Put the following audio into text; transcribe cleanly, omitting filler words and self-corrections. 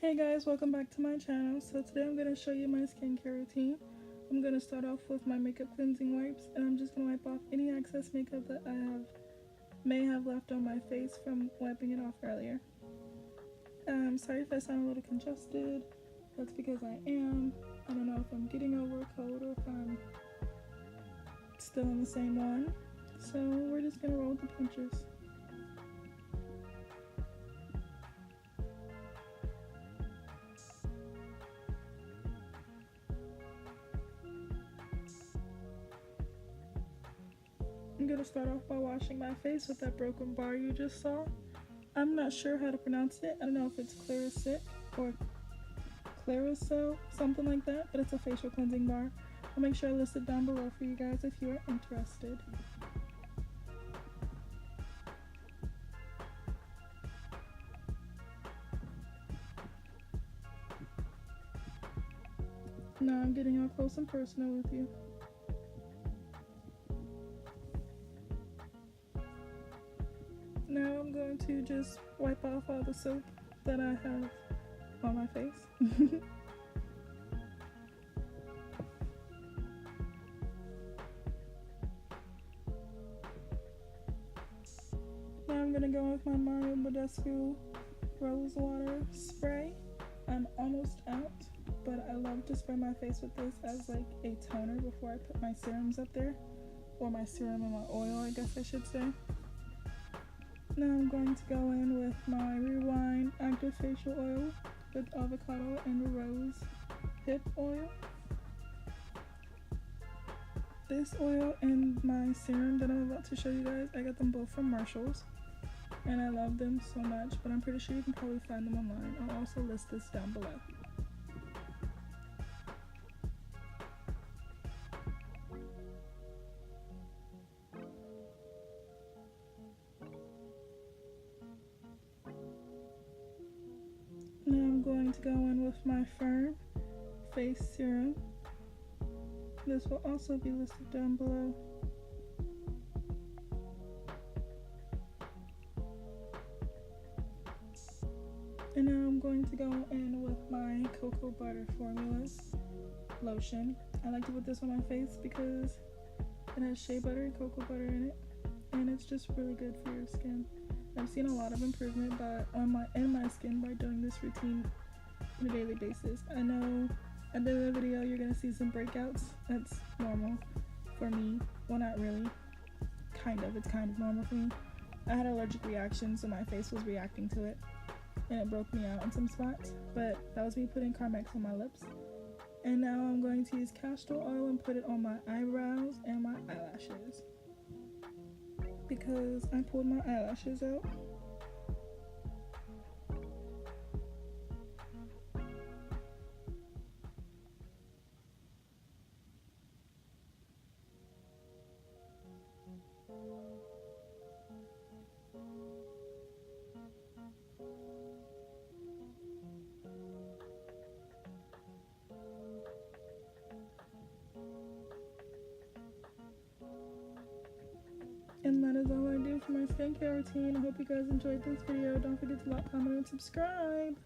Hey guys, welcome back to my channel. So today I'm going to show you my skincare routine. I'm going to start off with my makeup cleansing wipes, and I'm just going to wipe off any excess makeup that may have left on my face from wiping it off earlier. Sorry if I sound a little congested. That's because I am. I don't know if I'm getting over a cold or if I'm still in the same one. So we're just going to roll with the punches. I'm going to start off by washing my face with that broken bar you just saw. I'm not sure how to pronounce it. I don't know if it's Clarisit or Clarisol, something like that, but it's a facial cleansing bar. I'll make sure I list it down below for you guys if you are interested. Now I'm getting all close and personal with you. Now I'm going to just wipe off all the soap that I have on my face. Now I'm going to go with my Badescu Rosewater spray. I'm almost out, but I love to spray my face with this as like a toner before I put my serums up there. Or my serum and my oil, I guess I should say. Now I'm going to go in with my Rewind Active Facial Oil with avocado and rose hip oil. This oil and my serum that I'm about to show you guys, I got them both from Marshall's. And I love them so much, but I'm pretty sure you can probably find them online. I'll also list this down below. Now I'm going to go in with my Firm Face Serum. This will also be listed down below. And now I'm going to go in with my Cocoa Butter Formula lotion. I like to put this on my face because it has shea butter and cocoa butter in it, and it's just really good for your skin. I've seen a lot of improvement in my skin by doing this routine on a daily basis. I know at the end of the video you're going to see some breakouts. That's normal for me. Well, not really. It's kind of normal for me. I had an allergic reaction, so my face was reacting to it, and it broke me out in some spots, but that was me putting Carmax on my lips. And now I'm going to use Castor Oil and put it on my eyebrows and my eyelashes, because I pulled my eyelashes out. And that is all I do for my skincare routine. I hope you guys enjoyed this video. Don't forget to like, comment, and subscribe.